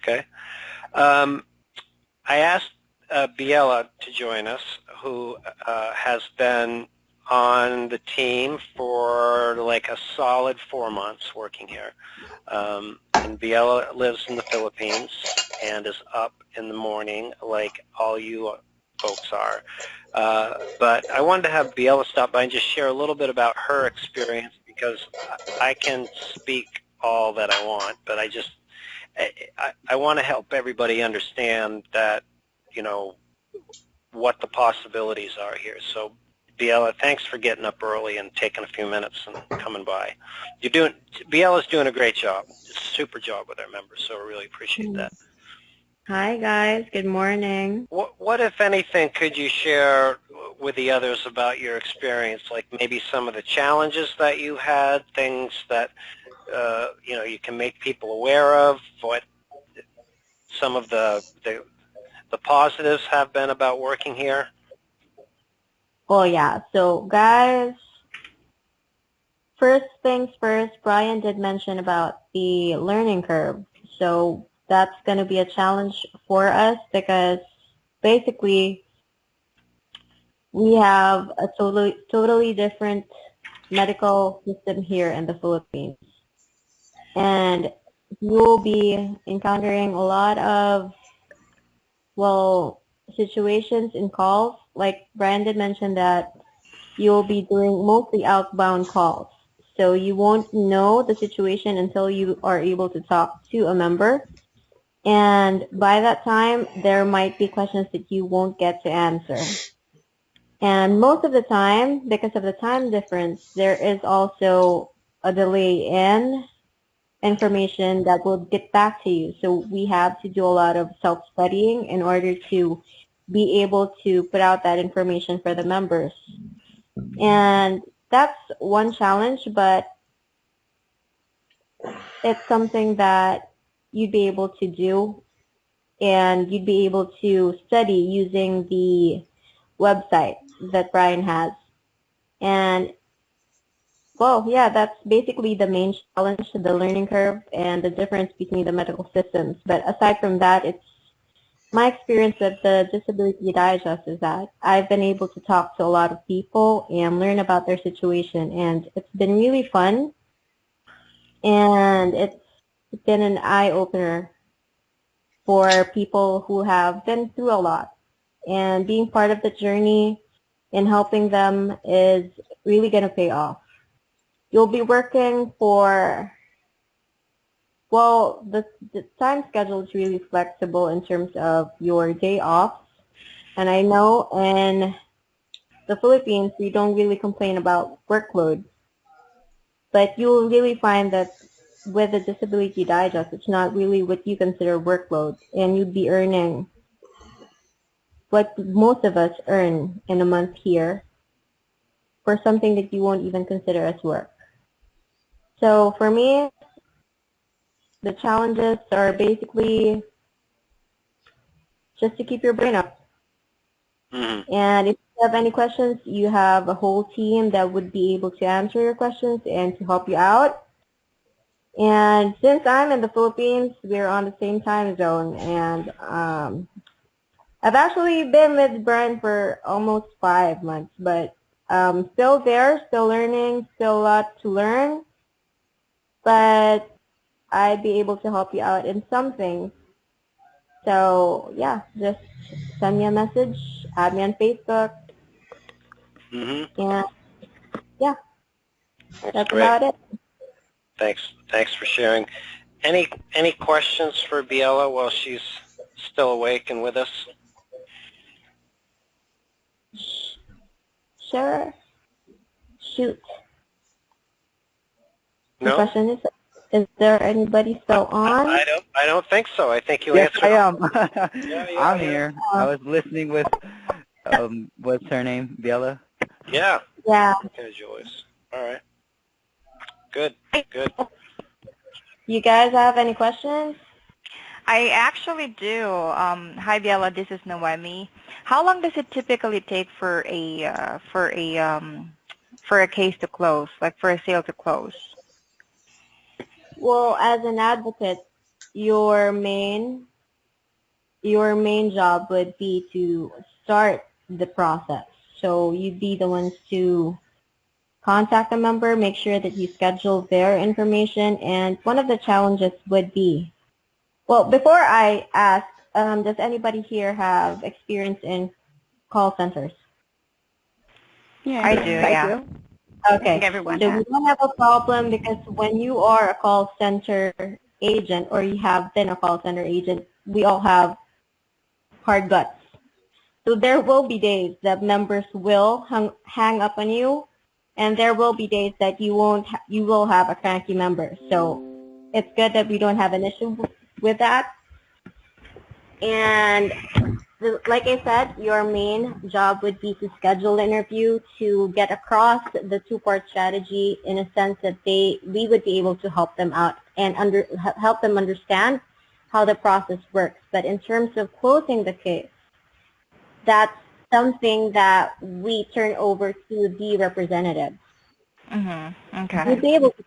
Okay. I asked Biela to join us, who has been on the team for like a solid 4 months working here. And Biela lives in the Philippines and is up in the morning like all you folks are. But I wanted to have Biela stop by and just share a little bit about her experience, because I can speak all that I want, but I want to help everybody understand that, you know, what the possibilities are here. So, Biela, thanks for getting up early and taking a few minutes and coming by. Biela's doing a great job, super job with our members, so I really appreciate that. Hi, guys. Good morning. What, if anything, could you share with the others about your experience, like maybe some of the challenges that you had, things that you know, you can make people aware of, what some of the positives have been about working here? Oh, yeah. So, guys, first things first, Brian did mention about the learning curve. So that's going to be a challenge for us because basically we have a totally different medical system here in the Philippines. And you will be encountering a lot of, well, situations in calls. Like Brandon mentioned that you'll be doing mostly outbound calls. So you won't know the situation until you are able to talk to a member. And by that time, there might be questions that you won't get to answer. And most of the time, because of the time difference, there is also a delay in information that will get back to you. So we have to do a lot of self-studying in order to be able to put out that information for the members. And that's one challenge, but it's something that you'd be able to do, and you'd be able to study using the website that Brian has. And, well, yeah, that's basically the main challenge, the learning curve and the difference between the medical systems. But aside from that, it's my experience with the Disability Digest is that I've been able to talk to a lot of people and learn about their situation, and it's been really fun, and it's been an eye-opener for people who have been through a lot, and being part of the journey and helping them is really going to pay off. You'll be working for, well, the time schedule is really flexible in terms of your day off. And I know in the Philippines, we don't really complain about workload. But you'll really find that with the Disability Digest, it's not really what you consider workload. And you'd be earning what most of us earn in a month here for something that you won't even consider as work. So for me, the challenges are basically just to keep your brain up. Mm-hmm. And if you have any questions, you have a whole team that would be able to answer your questions and to help you out. And since I'm in the Philippines, we're on the same time zone. And I've actually been with Brian for almost 5 months, but still there, still learning, still a lot to learn. But I'd be able to help you out in some things. So, yeah, just send me a message, add me on Facebook. Mm-hmm. And, yeah, that's about it. Thanks for sharing. Any questions for Biela while she's still awake and with us? Sure. Shoot. No? The question is there anybody still on? I don't think so. I think you answered. Yes, I am. I'm here. I was listening with, what's her name? Biela? Yeah. Yeah. Okay, Joyce. All right. Good. You guys have any questions? I actually do. Hi, Biela. This is Noemi. How long does it typically take for a case to close, like for a sale to close? Well, as an advocate, your main job would be to start the process. So you'd be the ones to contact a member, make sure that you schedule their information, and one of the challenges would be, well, before I ask, does anybody here have experience in call centers? Yeah, I do, I yeah. do. Okay. I think everyone So has. we don't have a problem because when you are a call center agent or you have been a call center agent, we all have hard guts. So there will be days that members will hang up on you, and there will be days that you will have a cranky member. So it's good that we don't have an issue with that. And like I said, your main job would be to schedule an interview to get across the two-part strategy in a sense that we would be able to help them out and help them understand how the process works. But in terms of closing the case, that's something that we turn over to the representative. Mm-hmm. Okay. We'd be able to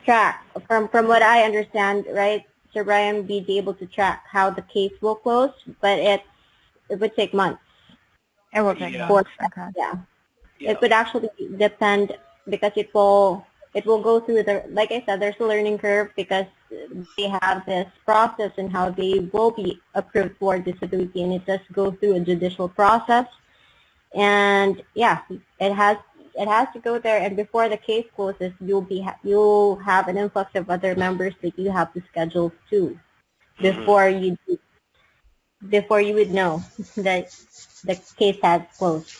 track from what I understand, right? Sir Brian, we'd be able to track how the case will close, but it would take months. It will take Yeah. months. Okay. Yeah. Yeah. It would actually depend because it will go through like I said, there's a learning curve because they have this process and how they will be approved for disability, and it does go through a judicial process. And yeah, it has to go there, and before the case closes, you'll have an influx of other members that you have to schedule too before you would know that the case has closed.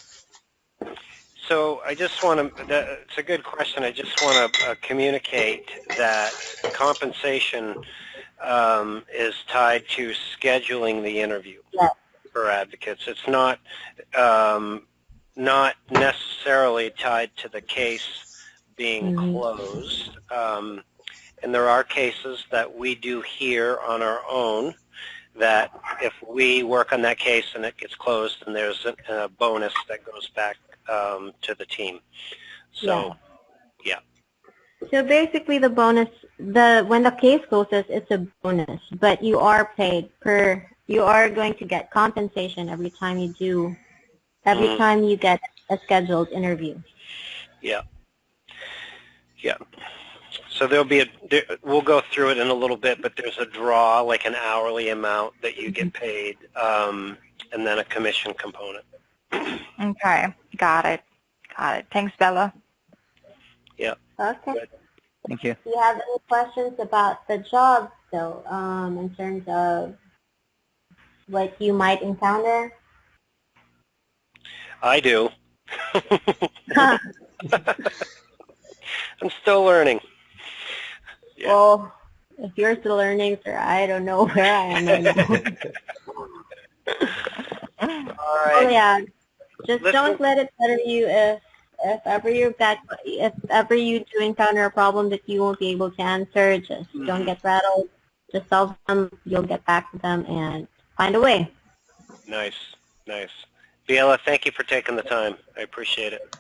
So I just want to, it's a good question. I just want to communicate that compensation is tied to scheduling the interview for advocates. It's not necessarily tied to the case being closed. And there are cases that we do here on our own that if we work on that case and it gets closed, then there's a bonus that goes back to the team. So, yeah. So basically, the bonus, when the case closes, it's a bonus, but you are paid you are going to get compensation every time you get a scheduled interview. Yeah. Yeah. So we'll go through it in a little bit, but there's a draw, like an hourly amount that you get paid, and then a commission component. Okay. Got it. Thanks, Bella. Yeah. Okay. Good. Thank you. Do you have any questions about the job, though, in terms of what you might encounter? I do. I'm still learning. Yeah. Well, if you're still learning, sir, I don't know where I am right now. All right. Oh yeah, just don't let it bother you if ever you do encounter a problem that you won't be able to answer. Just don't get rattled. Just solve them. You'll get back to them and find a way. Nice. Biela, thank you for taking the time. I appreciate it.